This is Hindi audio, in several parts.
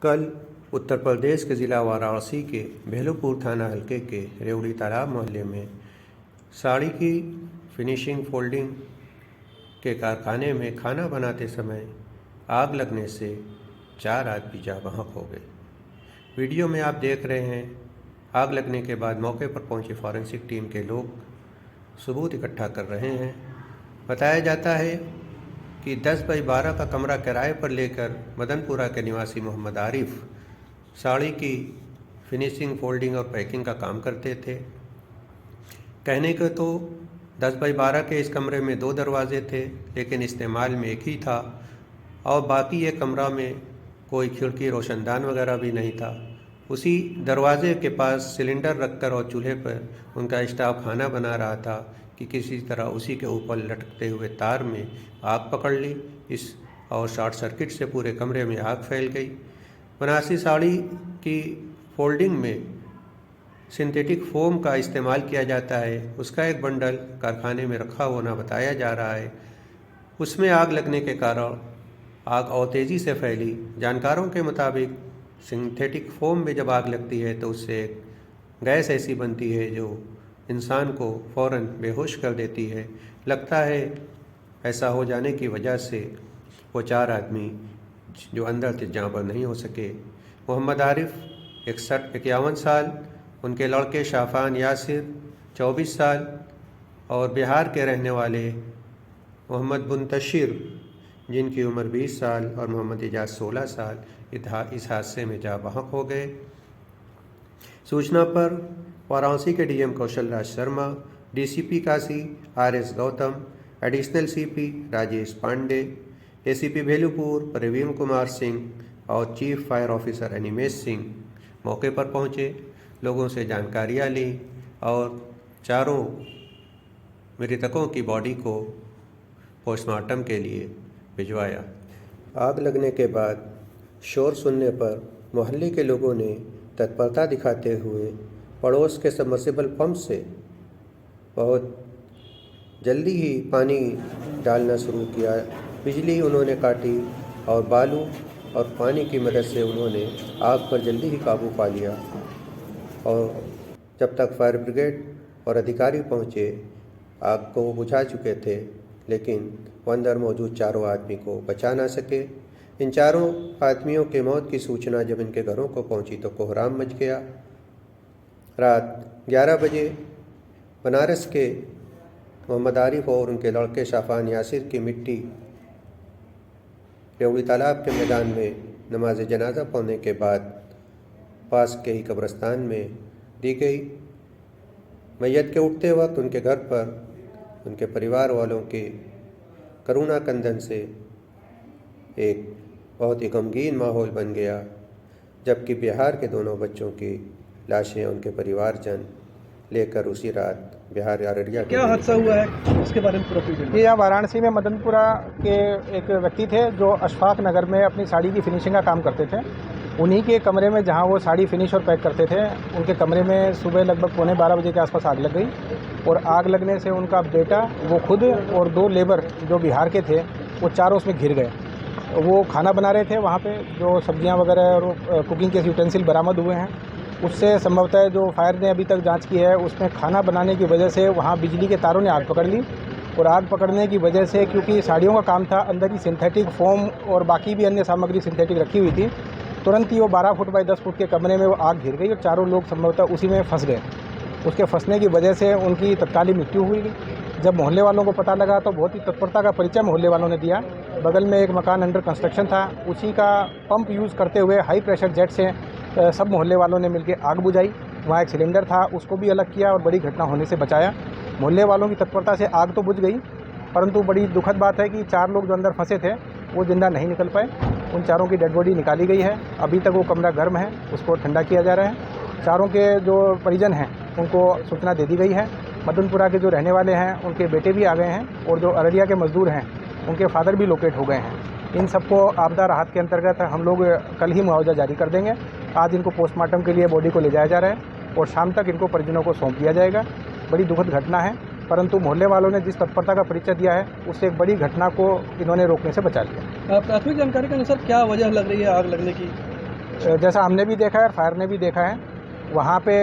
कल उत्तर प्रदेश के ज़िला वाराणसी के भेलूपुर थाना हल्के के रेवड़ी तालाब मोहल्ले में साड़ी की फिनिशिंग फोल्डिंग के कारखाने में खाना बनाते समय आग लगने से 4 आदमी जाँ बहक हो गए। वीडियो में आप देख रहे हैं आग लगने के बाद मौके पर पहुंची फॉरेंसिक टीम के लोग सबूत इकट्ठा कर रहे हैं। बताया जाता है कि 10 बाई 12 का कमरा किराए पर लेकर मदनपुरा के निवासी मोहम्मद आरिफ साड़ी की फिनिशिंग, फोल्डिंग और पैकिंग का काम करते थे। कहने को तो 10 बाई 12 के इस कमरे में 2 दरवाजे थे, लेकिन इस्तेमाल में एक ही था और बाकी एक कमरा में कोई खिड़की, रोशनदान वगैरह भी नहीं था। उसी दरवाजे के पास सिलेंडर रखकर और चूल्हे पर उनका स्टाफ खाना बना रहा था कि किसी तरह उसी के ऊपर लटकते हुए तार में आग पकड़ ली। इस और शॉर्ट सर्किट से पूरे कमरे में आग फैल गई। बनारसी साड़ी की फोल्डिंग में सिंथेटिक फोम का इस्तेमाल किया जाता है। उसका एक बंडल कारखाने में रखा होना बताया जा रहा है। उसमें आग लगने के कारण आग और तेज़ी से फैली। जानकारों के मुताबिक सिंथेटिक फोम में जब आग लगती है तो उससे गैस ऐसी बनती है जो इंसान को फ़ौरन बेहोश कर देती है। लगता है ऐसा हो जाने की वजह से वो 4 आदमी जो अंदर थे जाँ पर नहीं हो सके। मोहम्मद आरिफ 51 साल, उनके लड़के शाफान यासिर 24 साल और बिहार के रहने वाले मोहम्मद मुंतशिर जिनकी उम्र 20 साल और मोहम्मद इजाज़ 16 साल इस हादसे में जाँ बहक हो गए। सूचना पर वाराणसी के DM Kaushal Raj Sharma, DCP Kashi RS Gautam, additional CP Rajesh Pandey, ACP Bhelupur Praveen Kumar Singh और chief fire officer Animesh Singh मौके पर पहुंचे, लोगों से जानकारियां ली और चारों मृतकों की बॉडी को पोस्टमार्टम के लिए भिजवाया। आग लगने के बाद शोर सुनने पर मोहल्ले के लोगों ने तत्परता दिखाते हुए पड़ोस के सबमर्सिबल पंप से बहुत जल्दी ही पानी डालना शुरू किया। बिजली उन्होंने काटी और बालू और पानी की मदद से उन्होंने आग पर जल्दी ही काबू पा लिया और जब तक फायर ब्रिगेड और अधिकारी पहुंचे आग को बुझा चुके थे, लेकिन अंदर मौजूद 4 आदमी को बचा ना सके। इन 4 आदमियों के मौत की सूचना जब इनके घरों को पहुंची तो कोहराम मच गया। रात 11 बजे बनारस के मोहम्मद आरिफ और उनके लड़के शाफान यासिर की मिट्टी रेवड़ी तालाब के मैदान में नमाज जनाजा पढ़ने के बाद पास के ही कब्रिस्तान में दी गई। मैयत के उठते वक्त उनके घर पर उनके परिवार वालों के करुणा कंदन से एक बहुत ही गमगीन माहौल बन गया, जबकि बिहार के दोनों बच्चों की लाशें उनके परिवारजन लेकर उसी रात बिहार अररिया क्या हादसा हुआ है उसके बारे में पूरा? ये यहाँ वाराणसी में मदनपुरा के एक व्यक्ति थे जो अशफाक नगर में अपनी साड़ी की फिनिशिंग का काम करते थे। उन्हीं के कमरे में जहाँ वो साड़ी फिनिश और पैक करते थे, उनके कमरे में सुबह लगभग 11:15 बजे के आसपास आग लग गई और आग लगने से उनका बेटा, वो खुद और 2 लेबर जो बिहार के थे, वो चारों उसमें घिर गए। वो खाना बना रहे थे वहाँ पे, जो सब्जियाँ वगैरह और कुकिंग के यूटेंसिल बरामद हुए हैं। उससे संभवतः जो फायर ने अभी तक जांच की है, उसमें खाना बनाने की वजह से वहाँ बिजली के तारों ने आग पकड़ ली और आग पकड़ने की वजह से, क्योंकि साड़ियों का काम था, अंदर ही सिंथेटिक फोम और बाकी भी अन्य सामग्री सिंथेटिक रखी हुई थी। तुरंत ही वो 12 फुट बाई 10 फुट के कमरे में वो आग घिर गई और 4 लोग संभवतः उसी में फंस गए। उसके फंसने की वजह से उनकी तत्कालीन मृत्यु हुई। जब मोहल्ले वालों को पता लगा तो बहुत ही तत्परता का परिचय मोहल्ले वालों ने दिया। बगल में एक मकान अंडर कंस्ट्रक्शन था, उसी का पंप यूज़ करते हुए हाई प्रेशर जेट से सब मोहल्ले वालों ने मिलकर आग बुझाई। वहाँ एक सिलेंडर था, उसको भी अलग किया और बड़ी घटना होने से बचाया। मोहल्ले वालों की तत्परता से आग तो बुझ गई, परंतु बड़ी दुखद बात है कि 4 लोग जो अंदर फंसे थे वो जिंदा नहीं निकल पाए। उन 4 की डेड बॉडी निकाली गई है। अभी तक वो कमरा गर्म है, उसको ठंडा किया जा रहा है। 4 के जो परिजन हैं उनको सूचना दे दी गई है। मदनपुरा के जो रहने वाले हैं उनके बेटे भी आ गए हैं और जो अररिया के मजदूर हैं उनके फादर भी लोकेट हो गए हैं। इन सबको आपदा राहत के अंतर्गत हम लोग कल ही मुआवजा जारी कर देंगे। आज इनको पोस्टमार्टम के लिए बॉडी को ले जाया जा रहा है और शाम तक इनको परिजनों को सौंप दिया जाएगा। बड़ी दुखद घटना है, परंतु मोहल्ले वालों ने जिस तत्परता का परिचय दिया है उससे एक बड़ी घटना को इन्होंने रोकने से बचा लिया। प्राथमिक जानकारी के अनुसार क्या वजह लग रही है आग लगने की? जैसा हमने भी देखा है और फायर ने भी देखा है, वहाँ पे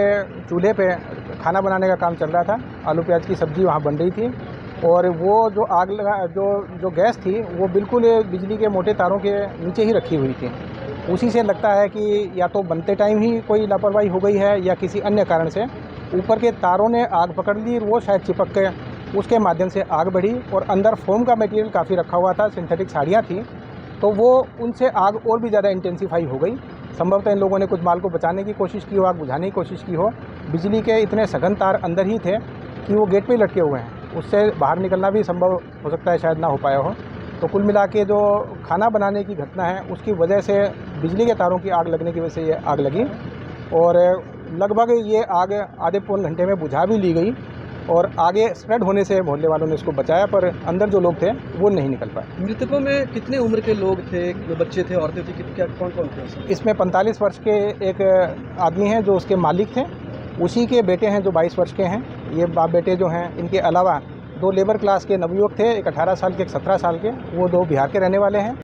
चूल्हे पे खाना बनाने का काम चल रहा था, आलू प्याज की सब्ज़ी वहाँ बन रही थी और वो जो आग लगा जो गैस थी वो बिल्कुल बिजली के मोटे तारों के नीचे ही रखी हुई थी। उसी से लगता है कि या तो बनते टाइम ही कोई लापरवाही हो गई है या किसी अन्य कारण से ऊपर के तारों ने आग पकड़ ली, वो शायद चिपक के उसके माध्यम से आग बढ़ी और अंदर फोम का मटेरियल काफ़ी रखा हुआ था, सिंथेटिक साड़ियाँ थी, तो वो उनसे आग और भी ज़्यादा इंटेंसीफाई हो गई। संभवतः इन लोगों ने कुछ माल को बचाने की कोशिश की हो, आग बुझाने की कोशिश की हो। बिजली के इतने सघन तार अंदर ही थे कि वो गेट पे ही लटके हुए हैं, उससे बाहर निकलना भी संभव हो सकता है शायद ना हो पाया हो। तो कुल मिला के जो खाना बनाने की घटना है उसकी वजह से बिजली के तारों की आग लगने की वजह से ये आग लगी और लगभग ये आग आधे पौन घंटे में बुझा भी ली गई और आगे स्प्रेड होने से मोहल्ले वालों ने इसको बचाया, पर अंदर जो लोग थे वो नहीं निकल पाए। मृतकों में कितने उम्र के लोग थे, जो बच्चे थे, औरतें थी, क्या कौन कौन थे? इसमें 45 वर्ष के एक आदमी हैं जो उसके मालिक थे, उसी के बेटे हैं जो 22 वर्ष के हैं। ये बाप बेटे जो हैं, इनके अलावा 2 लेबर क्लास के नवयुवक थे, एक 18 साल के, एक 17 साल के, वो 2 बिहार के रहने वाले हैं।